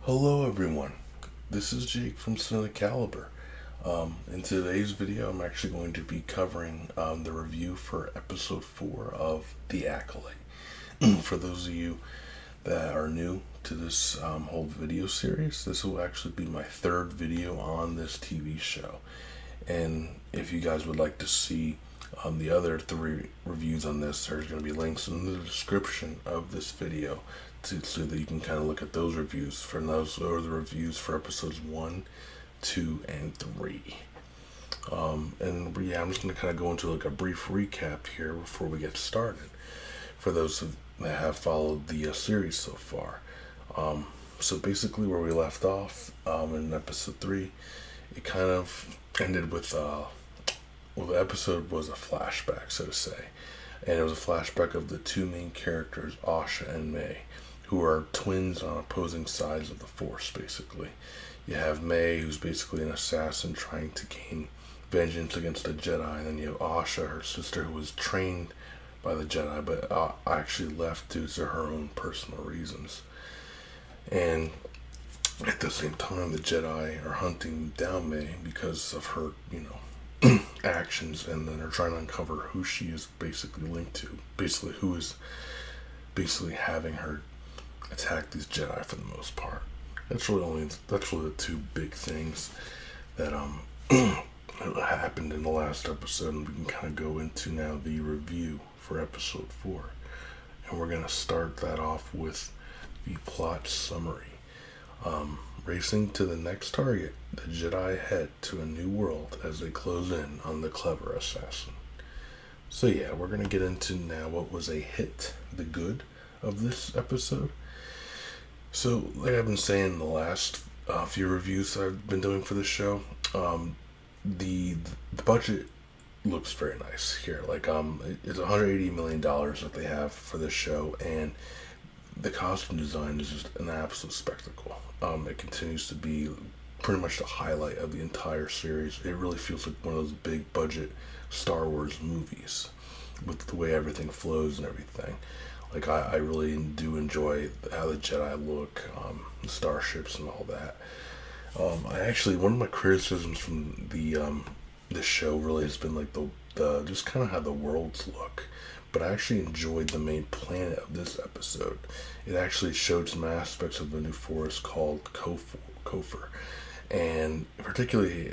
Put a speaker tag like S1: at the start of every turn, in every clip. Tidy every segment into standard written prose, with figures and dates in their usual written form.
S1: Hello everyone, this is Jake from CINECALIBER. In today's video I'm actually going to be covering the review for episode 4 of The Acolyte. For those of you that are new to this whole video series, this will actually be my third video on this TV show. And if you guys would like to see the other 3 reviews on this, there's going to be links in the description of this video so that you can kind of look at those reviews. For those are the reviews for episodes 1, 2, and 3. And yeah, I'm just going to kind of go into like a brief recap here before we get started for those that have followed the series so far. So basically where we left off in episode 3, it kind of ended with the episode was a flashback, so to say, and it was a flashback of the 2 main characters, Asha and May, who are twins on opposing sides of the Force. Basically, you have May, who's basically an assassin trying to gain vengeance against the Jedi, and then you have Asha, her sister, who was trained by the Jedi but actually left due to her own personal reasons. And at the same time, the Jedi are hunting down May because of her, actions, and then they're trying to uncover who she is basically linked to. Basically, who is basically having her attack these Jedi for the most part. That's really the 2 big things that happened in the last episode, and we can kind of go into now the review for episode 4. And we're gonna start that off with the plot summary. Racing to the next target, the Jedi head to a new world as they close in on the clever assassin. So yeah, we're going to get into now what was a hit, the good of this episode. So like I've been saying in the last few reviews I've been doing for the show, the budget looks very nice here. Like it's $180 million that they have for this show, and the costume design is just an absolute spectacle. It continues to be pretty much the highlight of the entire series. It really feels like one of those big budget Star Wars movies with the way everything flows and everything. Like I really do enjoy how the Jedi look, the starships and all that. One of my criticisms from this show really has been like the just kind of how the worlds look. But I actually enjoyed the main planet of this episode. It actually showed some aspects of a new forest called Kofor. And particularly,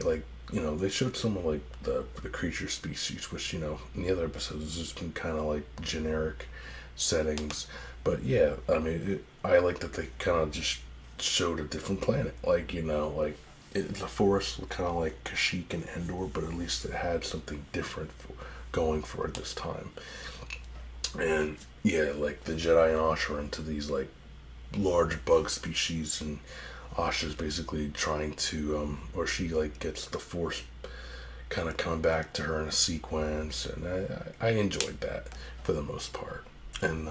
S1: they showed some of, like, the creature species, which, in the other episodes has just been kind of, like, generic settings. But, yeah, I like that they kind of just showed a different planet. The forest looked kind of like Kashyyyk and Endor, but at least it had something different going for it this time. And yeah, like the Jedi and Asha are into these like large bug species, and Asha's basically trying to or she like gets the Force kind of coming back to her in a sequence, and I enjoyed that for the most part. And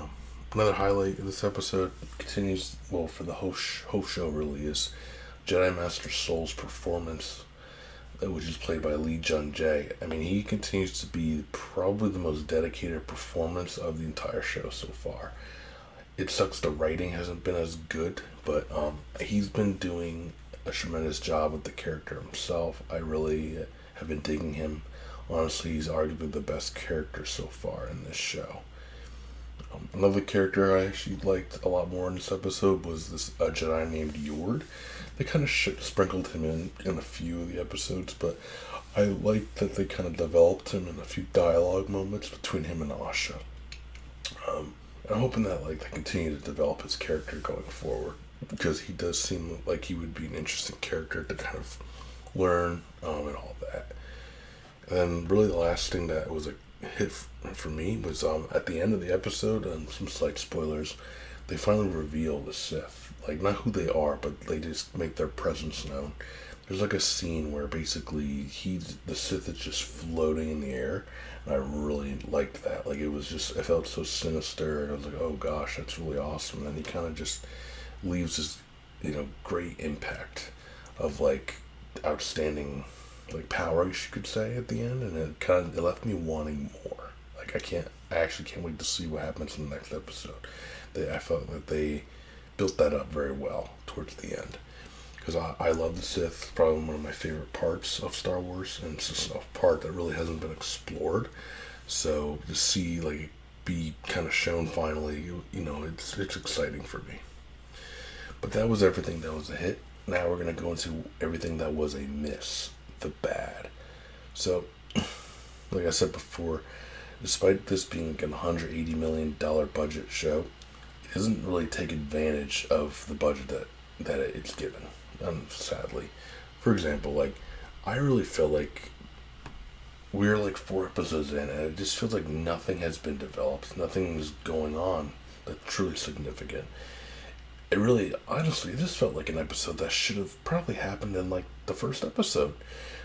S1: another highlight of this episode continues, well, for the whole show really, is Jedi Master Soul's performance, which is played by Lee Jung-jae. He continues to be probably the most dedicated performance of the entire show so far. It sucks the writing hasn't been as good, but he's been doing a tremendous job with the character himself. I really have been digging him. Honestly, he's arguably the best character so far in this show. Another character I actually liked a lot more in this episode was this Jedi named Yord. They kind of sprinkled him in a few of the episodes, but I liked that they kind of developed him in a few dialogue moments between him and Asha. I'm hoping that they continue to develop his character going forward, because he does seem like he would be an interesting character to kind of learn and all that. And then really the last thing that was a hit for me was at the end of the episode, and some slight spoilers, they finally reveal the Sith. Like, not who they are, but they just make their presence known. There's like a scene where basically the Sith is just floating in the air, and I really liked that. Like, it felt so sinister, and I was like, oh gosh, that's really awesome. And then he kind of just leaves this, great impact of like outstanding power, I guess you could say, at the end, and it left me wanting more. Like, I actually can't wait to see what happens in the next episode. I felt that they built that up very well towards the end. Because I love the Sith. It's probably one of my favorite parts of Star Wars, and it's just a part that really hasn't been explored. So to see like it be kind of shown finally, it's exciting for me. But that was everything that was a hit. Now we're gonna go into everything that was a miss, the bad. So, like I said before, despite this being like a $180 million budget show, it doesn't really take advantage of the budget that it's given. Sadly, for example, like I really feel like we're like 4 episodes in, and it just feels like nothing has been developed. Nothing is going on that's truly significant. It really, honestly, this felt like an episode that should have probably happened in like the first episode.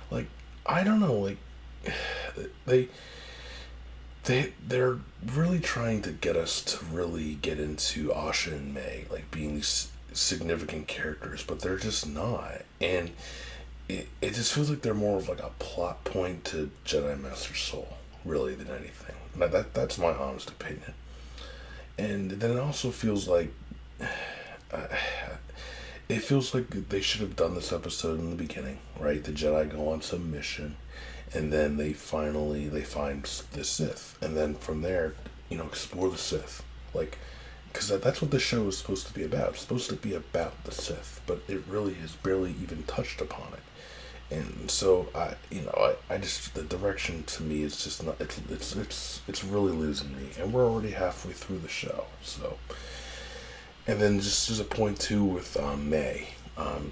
S1: Like, I don't know, like they're really trying to get us to really get into Asha and May, like being these significant characters, but they're just not. And it just feels like they're more of like a plot point to Jedi Master Soul, really, than anything. Now that's my honest opinion. And then it also feels like it feels like they should have done this episode in the beginning, right? The Jedi go on some mission, and then they find the Sith, and then from there, explore the Sith, like, because that's what the show is supposed to be about. It's supposed to be about the Sith, but it really has barely even touched upon it. And so I just, the direction to me is just not. It's really losing me, and we're already halfway through the show, so. And then just as a point too with May,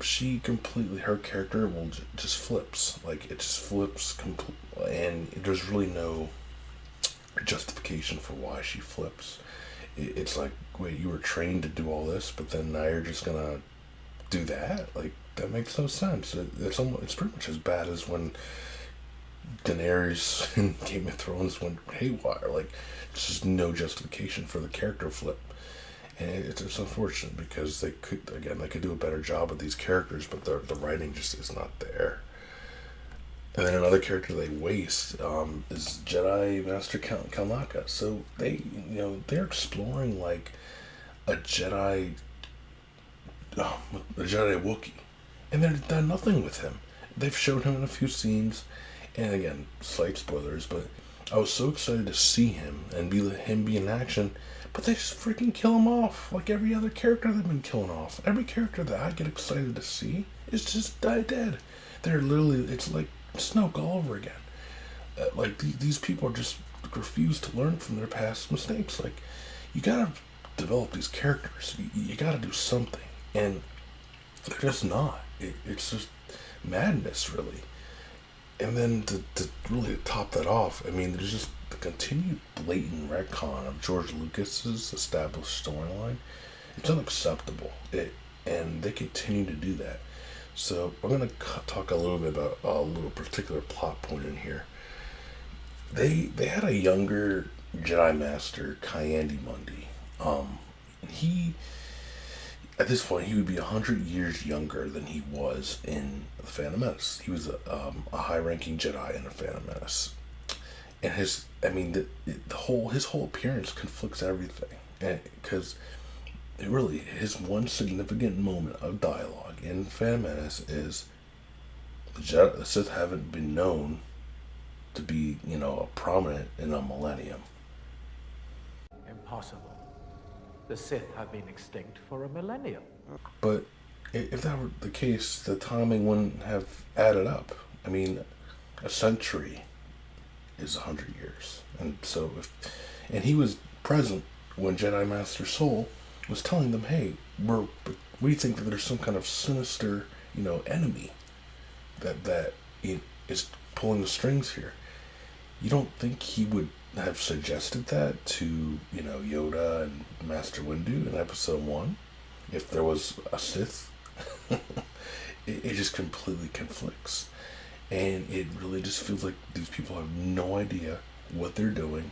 S1: she completely, her character just flips. Like, it just flips and there's really no justification for why she flips. It's like, wait, you were trained to do all this, but then now you're just gonna do that? Like, that makes no sense. It's pretty much as bad as when Daenerys in Game of Thrones went haywire. Like, there's just no justification for the character flip. And it's unfortunate because they could do a better job with these characters, but the writing just is not there. And then another character they waste is Jedi Master Kalnaka. So they're exploring like a Jedi Wookiee, and they've done nothing with him. They've showed him in a few scenes, and again, slight spoilers, but I was so excited to see him and be in action. But they just freaking kill him off like every other character they've been killing off. Every character that I get excited to see is just dead. They're literally, it's like Snoke all over again. Like, these people are just refuse to learn from their past mistakes. Like, you gotta develop these characters. You gotta do something. And they're just not. It's just madness, really. And then to really top that off, I mean, there's just the continued blatant retcon of George Lucas's established storyline. It's unacceptable. And they continue to do that. So I'm going to talk a little bit about a little particular plot point in here. They had a younger Jedi Master, Kyandi-Mundi. He, at this point, he would be 100 years younger than he was in The Phantom Menace. He was a high-ranking Jedi in The Phantom Menace. And his whole appearance conflicts everything. Because really, his one significant moment of dialogue in Phantom Menace is the Sith haven't been known to be, prominent in a millennium.
S2: Impossible. The Sith have been extinct for a millennium.
S1: But if that were the case, the timing wouldn't have added up. I mean, a century is 100 years. And so and he was present when Jedi Master Soul was telling them, hey, we think that there's some kind of sinister, enemy that is pulling the strings here. You don't think he would have suggested that to, Yoda and Master Windu in episode 1? If there was a Sith? it just completely conflicts. And it really just feels like these people have no idea what they're doing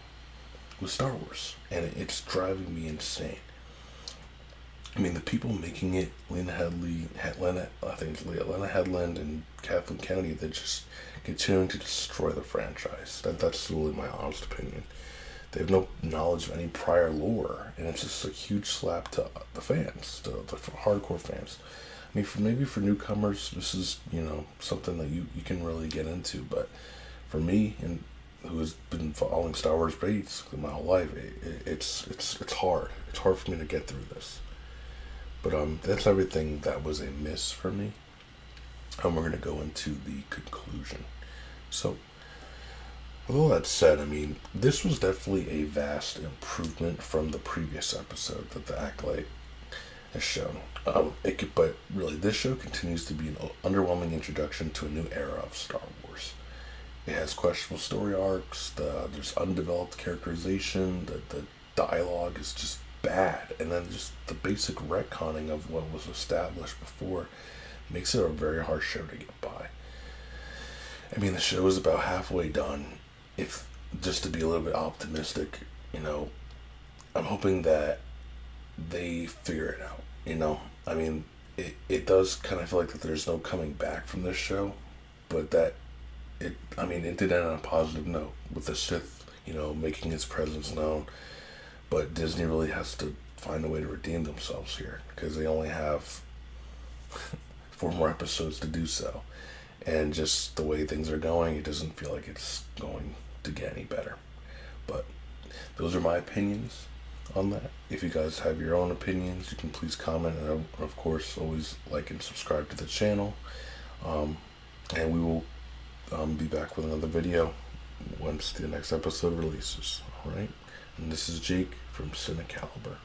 S1: with Star Wars. And it's driving me insane. I mean, the people making it, Lena Headland and Kathleen Kennedy, they're just continuing to destroy the franchise. That's really my honest opinion. They have no knowledge of any prior lore, and it's just a huge slap to the fans, the hardcore fans. I mean, maybe for newcomers, this is, something that you can really get into, but for me, and who has been following Star Wars basically my whole life, it's hard. It's hard for me to get through this. But that's everything that was a miss for me. And we're gonna go into the conclusion. So, with all that said, I mean, this was definitely a vast improvement from the previous episode that the Acolyte has shown. But really, this show continues to be an underwhelming introduction to a new era of Star Wars. It has questionable story arcs. There's undeveloped characterization. The dialogue is just bad, and then just the basic retconning of what was established before makes it a very hard show to get by. I mean, the show is about halfway done. If just to be a little bit optimistic, I'm hoping that they figure it out. I mean, it does kind of feel like that there's no coming back from this show, but that it did end on a positive note with the Sith, making its presence known. But Disney really has to find a way to redeem themselves here, because they only have 4 more episodes to do so. And just the way things are going, it doesn't feel like it's going to get any better. But those are my opinions on that. If you guys have your own opinions, you can please comment, and of course always like and subscribe to the channel. And we will be back with another video once the next episode releases. Alright? And this is Jake from CINECALIBER.